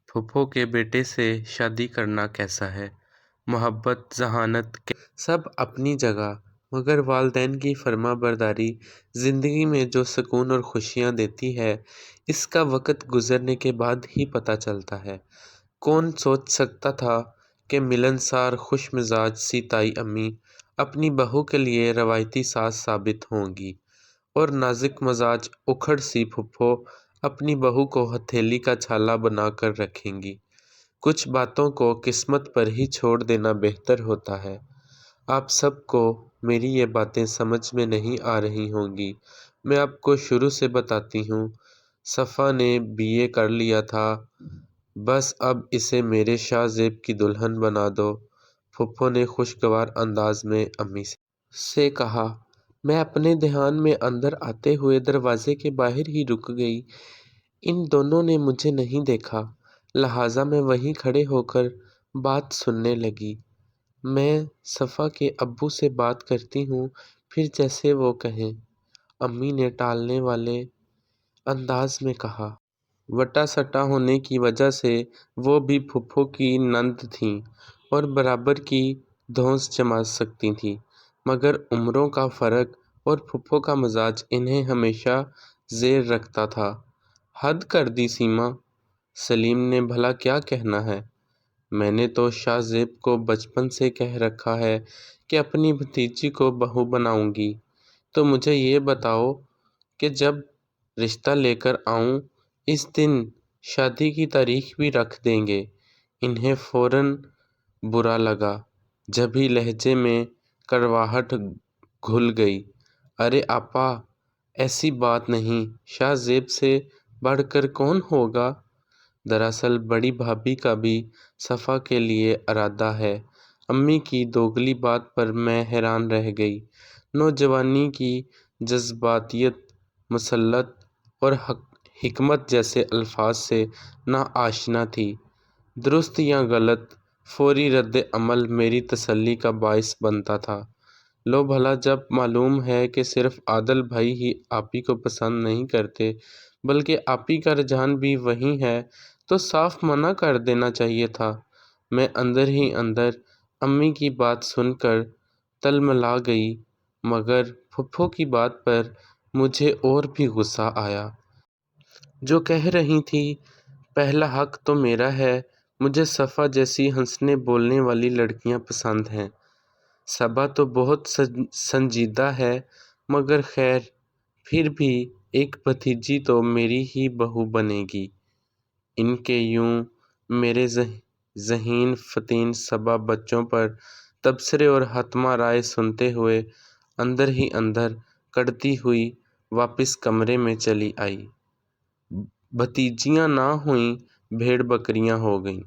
پھپھو کے بیٹے سے شادی کرنا کیسا ہے؟ محبت ذہانت سب اپنی جگہ، مگر والدین کی فرما برداری زندگی میں جو سکون اور خوشیاں دیتی ہے، اس کا وقت گزرنے کے بعد ہی پتہ چلتا ہے۔ کون سوچ سکتا تھا کہ ملنسار خوش مزاج سی تائی امی اپنی بہو کے لیے روایتی ساس ثابت ہوں گی، اور نازک مزاج اکھڑ سی پھپھو اپنی بہو کو ہتھیلی کا چھالا بنا کر رکھیں گی۔ کچھ باتوں کو قسمت پر ہی چھوڑ دینا بہتر ہوتا ہے۔ آپ سب کو میری یہ باتیں سمجھ میں نہیں آ رہی ہوں گی، میں آپ کو شروع سے بتاتی ہوں۔ صفا نے BA کر لیا تھا، بس اب اسے میرے شاہ زیب کی دلہن بنا دو، پھپھو نے خوشگوار انداز میں امی سے کہا۔ میں اپنے دھیان میں اندر آتے ہوئے دروازے کے باہر ہی رک گئی۔ ان دونوں نے مجھے نہیں دیکھا، لہٰذا میں وہیں کھڑے ہو کر بات سننے لگی۔ میں صفا کے ابو سے بات کرتی ہوں، پھر جیسے وہ کہیں، امی نے ٹالنے والے انداز میں کہا۔ وٹا سٹا ہونے کی وجہ سے وہ بھی پھپھو کی نند تھیں اور برابر کی دھونس جما سکتی تھیں، مگر عمروں کا فرق اور پھپھو کا مزاج انہیں ہمیشہ زیر رکھتا تھا۔ حد کر دی سیما، سلیم نے بھلا کیا کہنا ہے؟ میں نے تو شاہ زیب کو بچپن سے کہہ رکھا ہے کہ اپنی بھتیجی کو بہو بناؤں گی، تو مجھے یہ بتاؤ کہ جب رشتہ لے کر آؤں اس دن شادی کی تاریخ بھی رکھ دیں گے۔ انہیں فوراً برا لگا، جبھی لہجے میں کڑواہٹ گھل گئی۔ ارے آپا، ایسی بات نہیں، شاہ زیب سے بڑھ کر کون ہوگا؟ دراصل بڑی بھابھی کا بھی صفا کے لیے ارادہ ہے۔ امی کی دوگلی بات پر میں حیران رہ گئی۔ نوجوانی کی جذباتیت، مسلط اور حکمت جیسے الفاظ سے ناآشنا تھی۔ درست یا غلط، فوری رد عمل میری تسلی کا باعث بنتا تھا۔ لو بھلا، جب معلوم ہے کہ صرف عادل بھائی ہی آپی کو پسند نہیں کرتے بلکہ آپی کا رجحان بھی وہی ہے، تو صاف منع کر دینا چاہیے تھا۔ میں اندر ہی اندر امی کی بات سن کر تلملا گئی، مگر پھپھو کی بات پر مجھے اور بھی غصہ آیا۔ جو کہہ رہی تھی، پہلا حق تو میرا ہے، مجھے صفا جیسی ہنسنے بولنے والی لڑکیاں پسند ہیں۔ صبا تو بہت سنجیدہ ہے، مگر خیر، پھر بھی ایک بھتیجی تو میری ہی بہو بنے گی۔ ان کے یوں میرے ذہین فطین صبا بچوں پر تبصرے اور حتمی رائے سنتے ہوئے اندر ہی اندر کڑتی ہوئی واپس کمرے میں چلی آئی۔ بھتیجیاں نہ ہوئیں، بھیڑ بکریاں ہو گئیں۔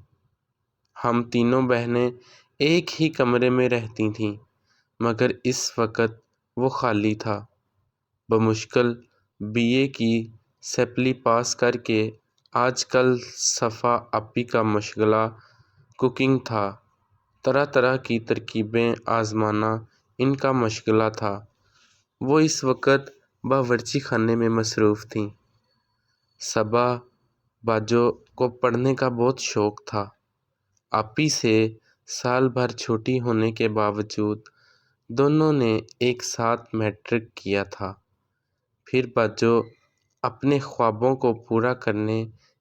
ہم تینوں بہنیں ایک ہی کمرے میں رہتی تھیں، مگر اس وقت وہ خالی تھا۔ بمشکل BA کی سیپلی پاس کر کے آج کل صفا آپی کا مشغلہ کوکنگ تھا، طرح طرح کی ترکیبیں آزمانا ان کا مشغلہ تھا۔ وہ اس وقت باورچی خانے میں مصروف تھیں۔ صبا باجو کو پڑھنے کا بہت شوق تھا۔ آپی سے سال بھر چھوٹی ہونے کے باوجود دونوں نے ایک ساتھ میٹرک کیا تھا۔ پھر باجو اپنے خوابوں کو پورا کرنے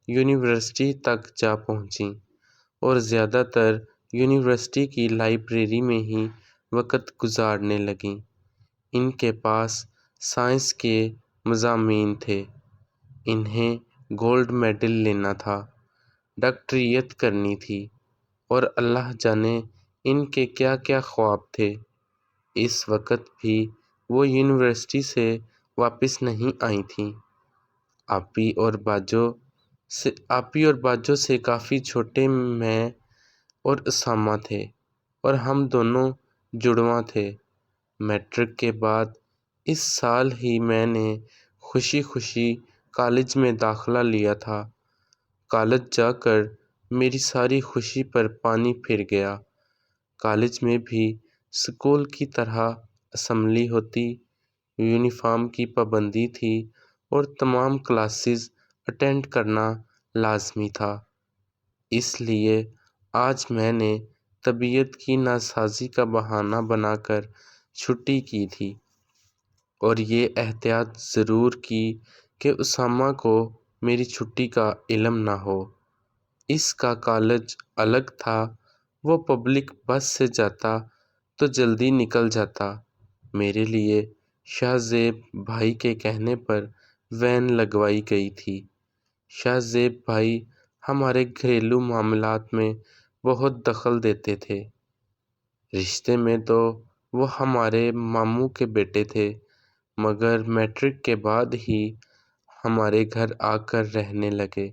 یونیورسٹی تک جا پہنچیں اور زیادہ تر یونیورسٹی کی لائبریری میں ہی وقت گزارنے لگیں۔ ان کے پاس سائنس کے مضامین تھے، انہیں گولڈ میڈل لینا تھا، ڈاکٹریٹ کرنی تھی، اور اللہ جانے ان کے کیا کیا خواب تھے۔ اس وقت بھی وہ یونیورسٹی سے واپس نہیں آئی تھیں۔ آپی اور باجو سے کافی چھوٹے میں اور اسامہ تھے، اور ہم دونوں جڑواں تھے۔ میٹرک کے بعد اس سال ہی میں نے خوشی خوشی کالج میں داخلہ لیا تھا۔ کالج جا کر میری ساری خوشی پر پانی پھر گیا۔ کالج میں بھی اسکول کی طرح اسمبلی ہوتی، یونیفارم کی پابندی تھی اور تمام کلاسز اٹینڈ کرنا لازمی تھا۔ اس لیے آج میں نے طبیعت کی ناسازی کا بہانہ بنا کر چھٹی کی تھی اور یہ احتیاط ضرور کی کہ اسامہ کو میری چھٹی کا علم نہ ہو۔ اس کا کالج الگ تھا، وہ پبلک بس سے جاتا تو جلدی نکل جاتا۔ میرے لیے شاہ زیب بھائی کے کہنے پر وین لگوائی گئی تھی۔ شاہ زیب بھائی ہمارے گھریلو معاملات میں بہت دخل دیتے تھے۔ رشتے میں تو وہ ہمارے ماموں کے بیٹے تھے، مگر میٹرک کے بعد ہی ہمارے گھر آ کر رہنے لگے۔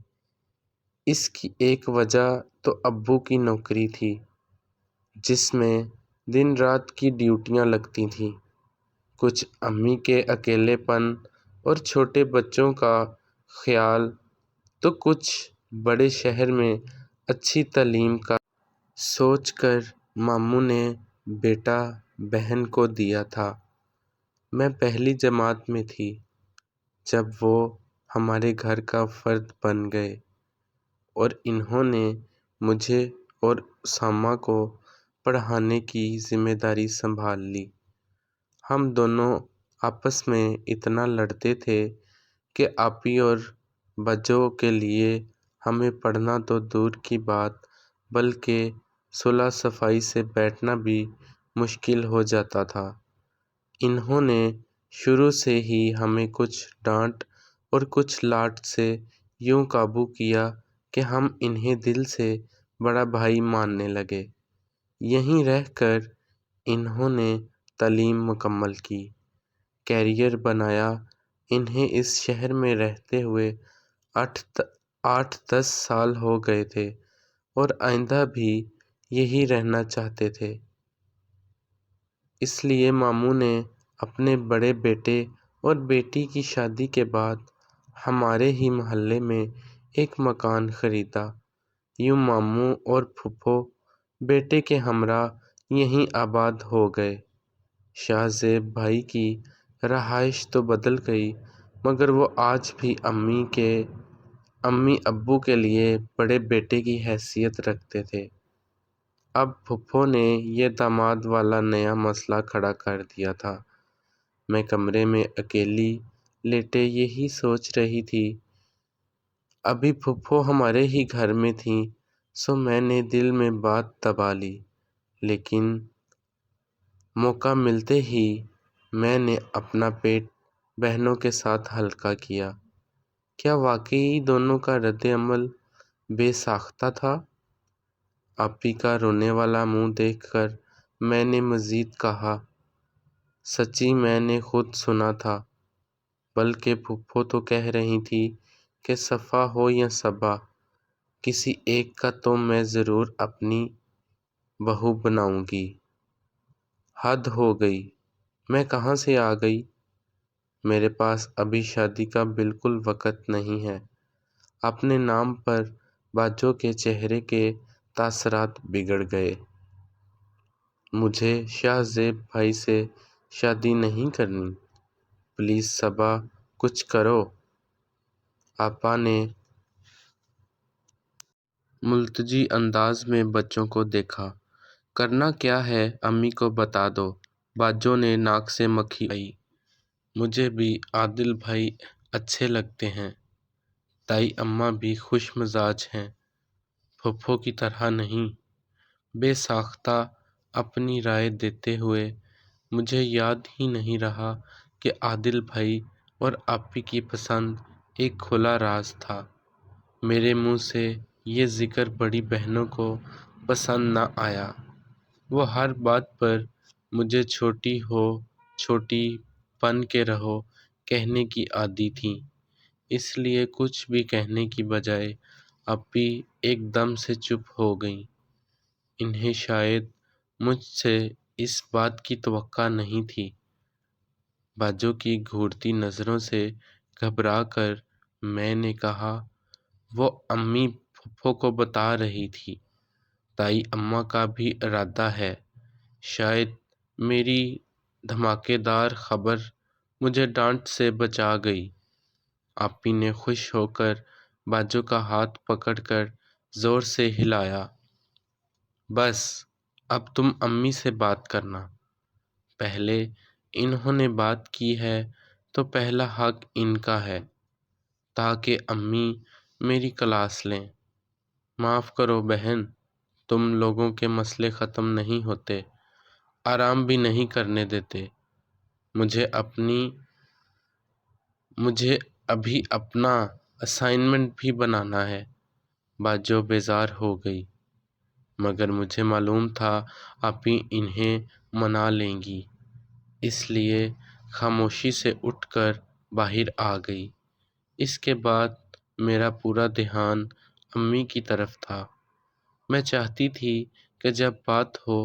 اس کی ایک وجہ تو ابو کی نوکری تھی، جس میں دن رات کی ڈیوٹیاں لگتی تھیں، کچھ امی کے اکیلے پن اور چھوٹے بچوں کا خیال، تو کچھ بڑے شہر میں اچھی تعلیم کا سوچ کر ماموں نے بیٹا بہن کو دیا تھا۔ میں پہلی جماعت میں تھی جب وہ ہمارے گھر کا فرد بن گئے اور انہوں نے مجھے اور اسامہ کو پڑھانے کی ذمہ داری سنبھال لی۔ ہم دونوں آپس میں اتنا لڑتے تھے کہ آپی اور باجوں کے لیے ہمیں پڑھنا تو دور کی بات بلکہ صلح صفائی سے بیٹھنا بھی مشکل ہو جاتا تھا۔ انہوں نے شروع سے ہی ہمیں کچھ ڈانٹ اور کچھ لاٹ سے یوں قابو کیا کہ ہم انہیں دل سے بڑا بھائی ماننے لگے۔ یہیں رہ کر انہوں نے تعلیم مکمل کی، کیریئر بنایا۔ انہیں اس شہر میں رہتے ہوئے 8-10 سال ہو گئے تھے اور آئندہ بھی یہی رہنا چاہتے تھے۔ اس لیے ماموں نے اپنے بڑے بیٹے اور بیٹی کی شادی کے بعد ہمارے ہی محلے میں ایک مکان خریدا۔ یوں ماموں اور پھپھو بیٹے کے ہمراہ یہیں آباد ہو گئے۔ شاہ زیب بھائی کی رہائش تو بدل گئی، مگر وہ آج بھی امی ابو کے لیے بڑے بیٹے کی حیثیت رکھتے تھے۔ اب پھپھو نے یہ داماد والا نیا مسئلہ کھڑا کر دیا تھا۔ میں کمرے میں اکیلی لیٹے یہی سوچ رہی تھی۔ ابھی پھپھو ہمارے ہی گھر میں تھیں، سو میں نے دل میں بات دبا لی، لیکن موقع ملتے ہی میں نے اپنا پیٹ بہنوں کے ساتھ ہلکا کیا۔ کیا واقعی دونوں کا رد عمل بے ساختہ تھا؟ آپی کا رونے والا منہ دیکھ کر میں نے مزید کہا، سچی میں نے خود سنا تھا، بلکہ پھپھو تو کہہ رہی تھی کہ صفا ہو یا صبا، کسی ایک کا تو میں ضرور اپنی بہو بناؤں گی۔ حد ہو گئی، میں کہاں سے آ گئی؟ میرے پاس ابھی شادی کا بالکل وقت نہیں ہے۔ اپنے نام پر باجوں کے چہرے کے تاثرات بگڑ گئے۔ مجھے شاہ زیب بھائی سے شادی نہیں کرنی، پلیز صبا کچھ کرو۔ آپا نے ملتجی انداز میں بچوں کو دیکھا۔ کرنا کیا ہے امی کو بتا دو۔ باجوں نے ناک سے مکھی اڑائی۔ مجھے بھی عادل بھائی اچھے لگتے ہیں، تائی اماں بھی خوش مزاج ہیں، پھپھو کی طرح نہیں۔ بے ساختہ اپنی رائے دیتے ہوئے مجھے یاد ہی نہیں رہا کہ عادل بھائی اور آپی کی پسند ایک کھلا راز تھا۔ میرے منہ سے یہ ذکر بڑی بہنوں کو پسند نہ آیا۔ وہ ہر بات پر مجھے چھوٹی ہو، چھوٹی بن کے رہو کہنے کی عادی تھیں، اس لیے کچھ بھی کہنے کی بجائے آپی ایک دم سے چپ ہو گئیں۔ انہیں شاید مجھ سے اس بات کی توقع نہیں تھی۔ باجوں کی گھورتی نظروں سے گھبرا کر میں نے کہا، وہ امی پھپھو کو بتا رہی تھی، تائی اماں کا بھی ارادہ ہے۔ شاید میری دھماکے دار خبر مجھے ڈانٹ سے بچا گئی۔ آپی نے خوش ہو کر باجوں کا ہاتھ پکڑ کر زور سے ہلایا۔ بس اب تم امی سے بات کرنا۔ پہلے انہوں نے بات کی ہے تو پہلا حق ان کا ہے، تاکہ امی میری کلاس لیں۔ معاف کرو بہن، تم لوگوں کے مسئلے ختم نہیں ہوتے، آرام بھی نہیں کرنے دیتے۔ مجھے ابھی اپنا اسائنمنٹ بھی بنانا ہے۔ باجو بیزار ہو گئی، مگر مجھے معلوم تھا آپی انہیں منا لیں گی، اس لیے خاموشی سے اٹھ کر باہر آ گئی۔ اس کے بعد میرا پورا دھیان امی کی طرف تھا۔ میں چاہتی تھی کہ جب بات ہو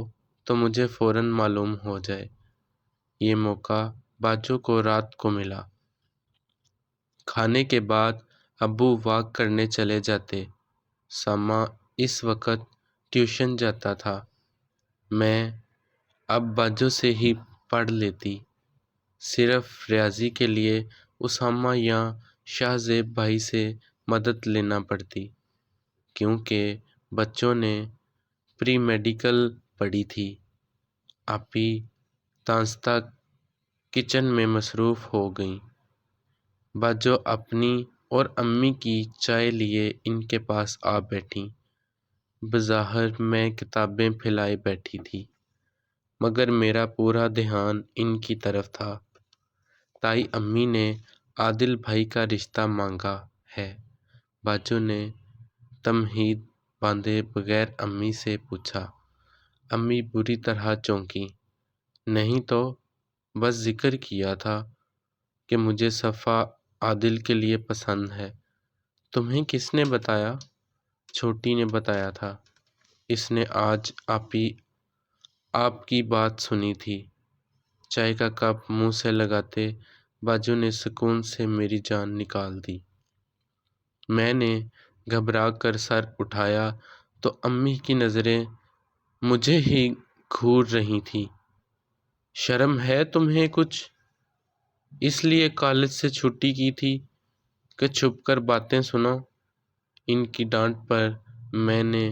تو مجھے فوراً معلوم ہو جائے۔ یہ موقع باجو کو رات کو ملا۔ کھانے کے بعد ابو واک کرنے چلے جاتے۔ ساما اس وقت ٹیوشن جاتا تھا۔ میں اب باجو سے ہی پڑھ لیتی، صرف ریاضی کے لیے اسامہ یا شاہ زیب بھائی سے مدد لینا پڑتی، کیونکہ بچوں نے پری میڈیکل پڑھی تھی۔ آپی تانستہ کچن میں مصروف ہو گئیں۔ باجو اپنی اور امی کی چائے لیے ان کے پاس آ بیٹھیں۔ بظاہر میں کتابیں پھیلائے بیٹھی تھی، مگر میرا پورا دھیان ان کی طرف تھا۔ تائی امی نے عادل بھائی کا رشتہ مانگا ہے، باجو نے تمہید باندھے بغیر امی سے پوچھا۔ امی بری طرح چونکی۔ نہیں تو بس ذکر کیا تھا کہ مجھے صفا عادل کے لیے پسند ہے۔ تمہیں کس نے بتایا؟ چھوٹی نے بتایا تھا، اس نے آج آپ کی بات سنی تھی۔ چائے کا کپ منہ سے لگاتے باجو نے سکون سے میری جان نکال دی۔ میں نے گھبرا کر سر اٹھایا تو امی کی نظریں مجھے ہی گھور رہی تھیں۔ شرم ہے تمہیں کچھ؟ اس لیے کالج سے چھٹی کی تھی کہ چھپ کر باتیں سنو؟ ان کی ڈانٹ پر میں نے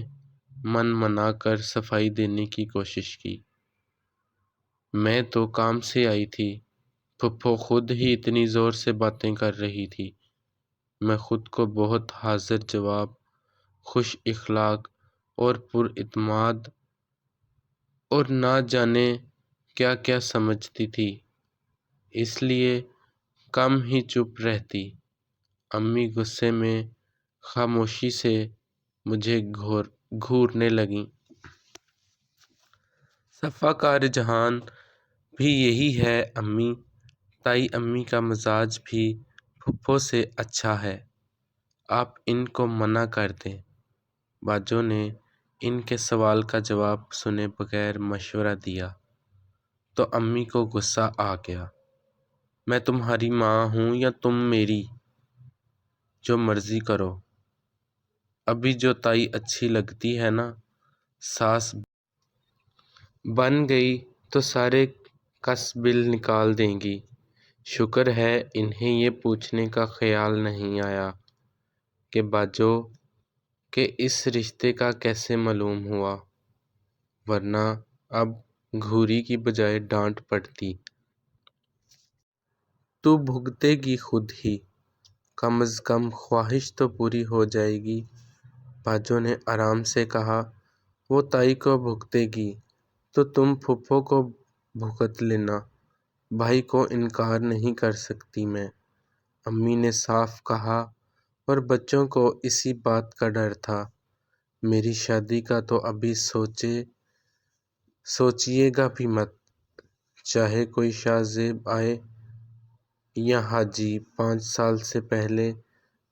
من منا کر صفائی دینے کی کوشش کی۔ میں تو کام سے آئی تھی، پھپھو خود ہی اتنی زور سے باتیں کر رہی تھی۔ میں خود کو بہت حاضر جواب، خوش اخلاق اور پر اعتماد اور نہ جانے کیا کیا سمجھتی تھی، اس لیے کم ہی چپ رہتی۔ امی غصے میں خاموشی سے مجھے گھورنے لگیں۔ صفا کا رجحان بھی یہی ہے امی۔ تائی امی کا مزاج بھی پھپھو سے اچھا ہے، آپ ان کو منع کر دیں۔ باجو نے ان کے سوال کا جواب سنے بغیر مشورہ دیا تو امی کو غصہ آ گیا۔ میں تمہاری ماں ہوں یا تم میری، جو مرضی کرو۔ ابھی جو تائی اچھی لگتی ہے نا، ساس بن گئی تو سارے کس بل نکال دیں گی۔ شکر ہے انہیں یہ پوچھنے کا خیال نہیں آیا کہ باجو کے اس رشتے کا کیسے معلوم ہوا، ورنہ اب گھوری کی بجائے ڈانٹ پڑتی۔ تو بھگتے گی خود ہی، کم از کم خواہش تو پوری ہو جائے گی۔ باجو نے آرام سے کہا، وہ تائی کو بھگتے گی تو تم پھپھو کو بھگت لینا، بھائی کو انکار نہیں کر سکتی میں۔ امی نے صاف کہا، اور بچوں کو اسی بات کا ڈر تھا۔ میری شادی کا تو ابھی سوچیے گا بھی مت، چاہے کوئی شاہ زیب آئے یا حاجی۔ 5 سال سے پہلے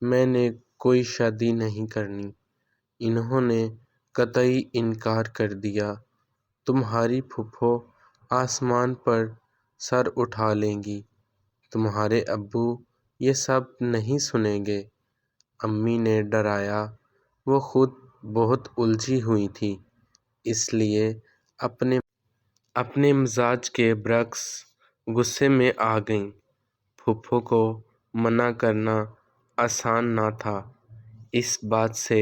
میں نے کوئی شادی نہیں کرنی۔ انہوں نے قطعی انکار کر دیا۔ تمہاری پھپھو آسمان پر سر اٹھا لیں گی، تمہارے ابو یہ سب نہیں سنیں گے۔ امی نے ڈرایا۔ وہ خود بہت الجھی ہوئی تھی، اس لیے اپنے مزاج کے برعکس غصے میں آ گئیں۔ پھپھو کو منع کرنا آسان نہ تھا، اس بات سے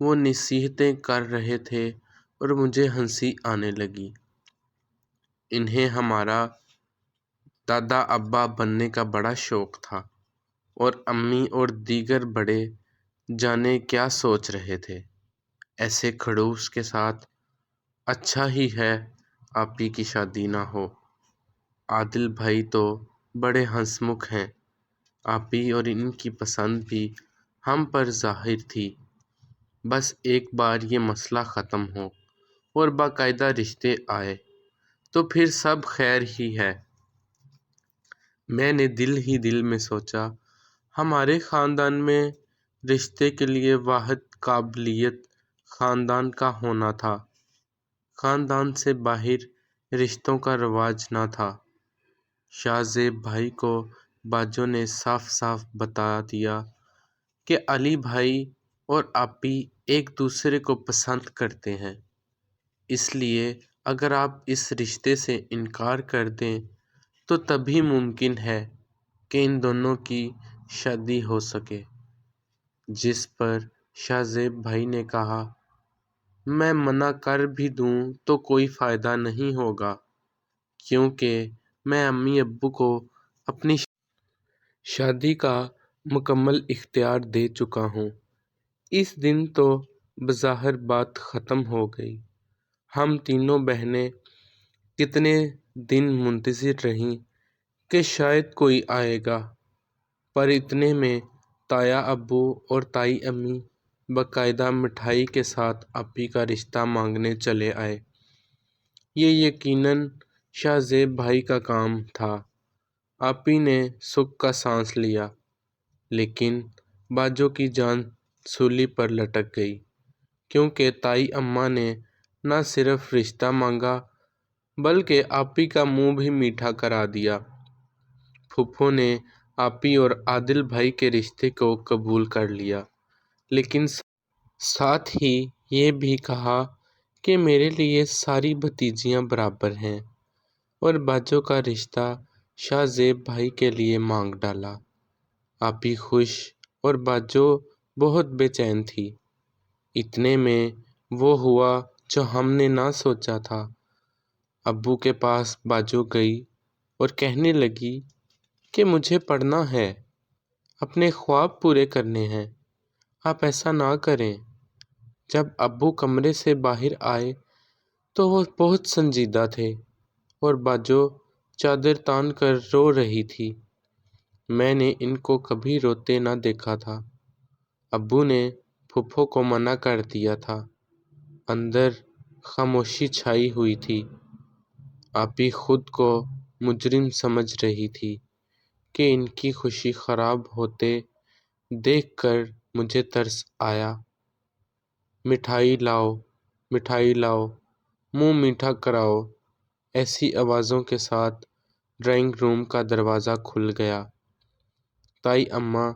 وہ نصیحتیں کر رہے تھے اور مجھے ہنسی آنے لگی۔ انہیں ہمارا دادا ابا بننے کا بڑا شوق تھا اور امی اور دیگر بڑے جانے کیا سوچ رہے تھے۔ ایسے کھڑوس کے ساتھ اچھا ہی ہے آپی کی شادی نہ ہو۔ عادل بھائی تو بڑے ہنس مکھ ہیں۔ آپی اور ان کی پسند بھی ہم پر ظاہر تھی۔ بس ایک بار یہ مسئلہ ختم ہو اور باقاعدہ رشتے آئے تو پھر سب خیر ہی ہے۔ میں نے دل ہی دل میں سوچا، ہمارے خاندان میں رشتے کے لیے واحد قابلیت خاندان کا ہونا تھا۔ خاندان سے باہر رشتوں کا رواج نہ تھا۔ شاہ زیب بھائی کو باجوں نے صاف صاف بتا دیا کہ علی بھائی اور آپی ایک دوسرے کو پسند کرتے ہیں، اس لیے اگر آپ اس رشتے سے انکار کر دیں تو تبھی ممکن ہے کہ ان دونوں کی شادی ہو سکے۔ جس پر شاہ زیب بھائی نے کہا، میں منع کر بھی دوں تو کوئی فائدہ نہیں ہوگا، کیونکہ میں امی ابو کو اپنی شادی کا مکمل اختیار دے چکا ہوں۔ اس دن تو بظاہر بات ختم ہو گئی۔ ہم تینوں بہنیں کتنے دن منتظر رہیں کہ شاید کوئی آئے گا، پر اتنے میں تایا ابو اور تائی امی باقاعدہ مٹھائی کے ساتھ آپی کا رشتہ مانگنے چلے آئے۔ یہ یقیناً شاہ زیب بھائی کا کام تھا۔ آپی نے سکھ کا سانس لیا، لیکن باجوں کی جان سولی پر لٹک گئی، کیونکہ تائی اماں نے نہ صرف رشتہ مانگا بلکہ آپی کا منہ بھی میٹھا کرا دیا۔ پھوپھو نے آپی اور عادل بھائی کے رشتے کو قبول کر لیا، لیکن ساتھ ہی یہ بھی کہا کہ میرے لیے ساری بھتیجیاں برابر ہیں، اور باجوں کا رشتہ شاہ زیب بھائی کے لیے مانگ ڈالا۔ آپی خوش اور باجوں بہت بے چین تھی۔ اتنے میں وہ ہوا جو ہم نے نہ سوچا تھا۔ ابو کے پاس باجوں گئی اور کہنے لگی کہ مجھے پڑھنا ہے، اپنے خواب پورے کرنے ہیں، آپ ایسا نہ کریں۔ جب ابو کمرے سے باہر آئے تو وہ بہت سنجیدہ تھے اور باجوں چادر تان کر رو رہی تھی۔ میں نے ان کو کبھی روتے نہ دیکھا تھا۔ ابو نے پھوپھو کو منع کر دیا تھا۔ اندر خاموشی چھائی ہوئی تھی۔ آپی خود کو مجرم سمجھ رہی تھی کہ ان کی خوشی خراب ہوتے دیکھ کر مجھے ترس آیا۔ مٹھائی لاؤ، مٹھائی لاؤ، منہ میٹھا کراؤ، ایسی آوازوں کے ساتھ ڈرائنگ روم کا دروازہ کھل گیا۔ تائی اماں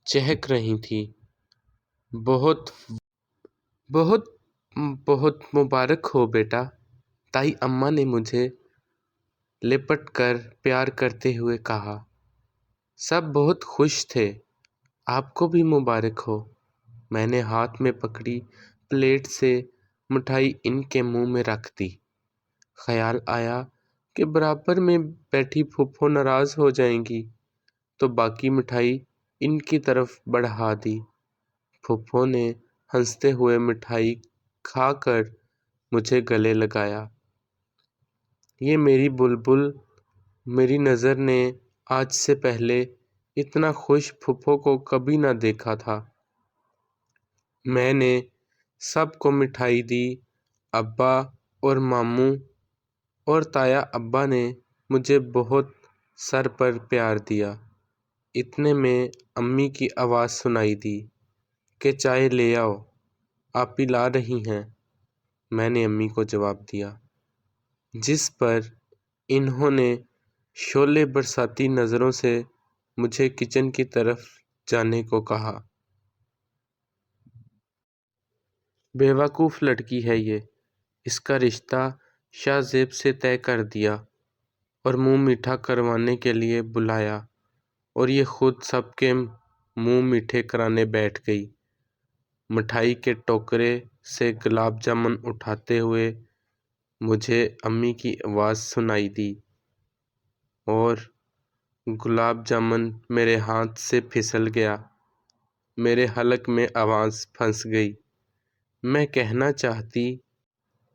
چہک رہی تھیں۔ بہت بہت بہت مبارک ہو بیٹا، تائی اماں نے مجھے لپٹ کر پیار کرتے ہوئے کہا۔ سب بہت خوش تھے۔ آپ کو بھی مبارک ہو۔ میں نے ہاتھ میں پکڑی پلیٹ سے مٹھائی ان کے منہ میں رکھ دی۔ خیال آیا کہ برابر میں بیٹھی پھوپھو ناراض ہو جائیں گی، تو باقی مٹھائی ان کی طرف بڑھا دی۔ پھوپھو نے ہنستے ہوئے مٹھائی کھا کر مجھے گلے لگایا۔ یہ میری بلبل، میری نظر نے آج سے پہلے اتنا خوش پھوپھو کو کبھی نہ دیکھا تھا۔ میں نے سب کو مٹھائی دی۔ ابا اور ماموں اور تایا ابا نے مجھے بہت سر پر پیار دیا۔ اتنے میں امی کی آواز سنائی دی کہ چائے لے آؤ، آپی لا رہی ہیں۔ میں نے امی کو جواب دیا، جس پر انہوں نے شعلے برساتی نظروں سے مجھے کچن کی طرف جانے کو کہا۔ بیوقوف لڑکی ہے یہ، اس کا رشتہ شاہ زیب سے طے کر دیا اور منہ میٹھا کروانے کے لیے بلایا، اور یہ خود سب کے منہ میٹھے کرانے بیٹھ گئی۔ مٹھائی کے ٹوکرے سے گلاب جامن اٹھاتے ہوئے مجھے امی کی آواز سنائی دی اور گلاب جامن میرے ہاتھ سے پھسل گیا۔ میرے حلق میں آواز پھنس گئی۔ میں کہنا چاہتی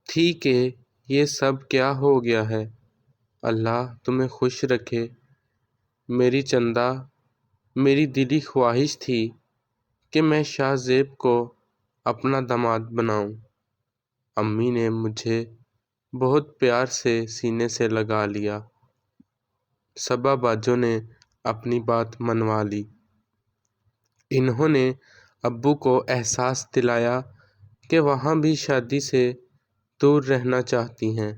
تھی کہ یہ سب کیا ہو گیا ہے؟ اللہ تمہیں خوش رکھے۔ میری دلی خواہش تھی کہ میں شاہ زیب کو اپنا داماد بناؤں۔ امی نے مجھے بہت پیار سے سینے سے لگا لیا۔ صبا باجو نے اپنی بات منوا لی۔ انہوں نے ابو کو احساس دلایا کہ وہاں بھی شادی سے دور رہنا چاہتی ہیں۔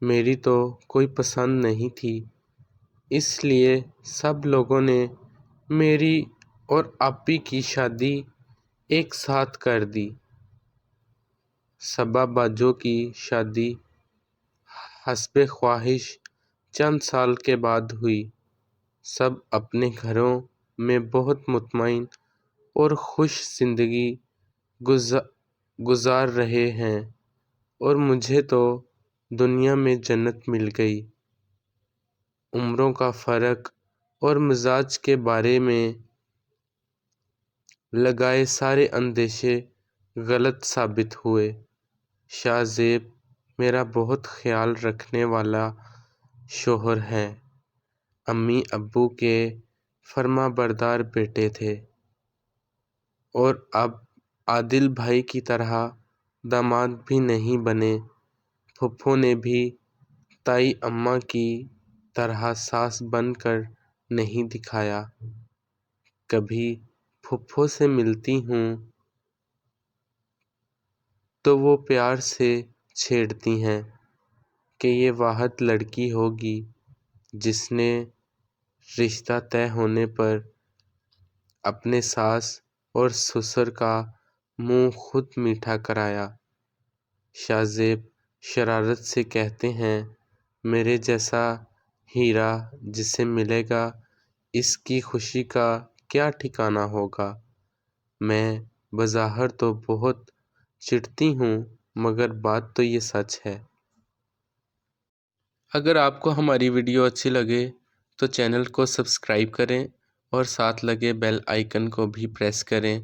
میری تو کوئی پسند نہیں تھی، اس لیے سب لوگوں نے میری اور آپی کی شادی ایک ساتھ کر دی۔ صبا باجو کی شادی حسب خواہش چند سال کے بعد ہوئی۔ سب اپنے گھروں میں بہت مطمئن اور خوش زندگی گزار رہے ہیں اور مجھے تو دنیا میں جنت مل گئی۔ عمروں کا فرق اور مزاج کے بارے میں لگائے سارے اندیشے غلط ثابت ہوئے۔ شاہ زیب میرا بہت خیال رکھنے والا شوہر ہے۔ امی ابو کے فرما بردار بیٹے تھے اور اب عادل بھائی کی طرح داماد بھی نہیں بنے۔ پھوپھو نے بھی تائی اماں کی طرح ساس بن کر نہیں دکھایا۔ کبھی پھوپھو سے ملتی ہوں تو وہ پیار سے چھیڑتی ہیں کہ یہ واحد لڑکی ہوگی جس نے رشتہ طے ہونے پر اپنے ساس اور سسر کا منہ خود میٹھا کرایا۔ شاہ زیب شرارت سے کہتے ہیں، میرے جیسا ہیرا جسے ملے گا اس کی خوشی کا کیا ٹھکانہ ہوگا۔ میں بظاہر تو بہت چڑھتی ہوں مگر بات تو یہ سچ ہے۔ اگر آپ کو ہماری ویڈیو اچھی لگے تو چینل کو سبسکرائب کریں اور ساتھ لگے بیل آئیکن کو بھی پریس کریں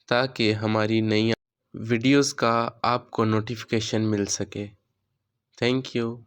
تاکہ ہماری نئی ویڈیوز کا آپ کو نوٹیفیکیشن مل سکے۔ Thank you.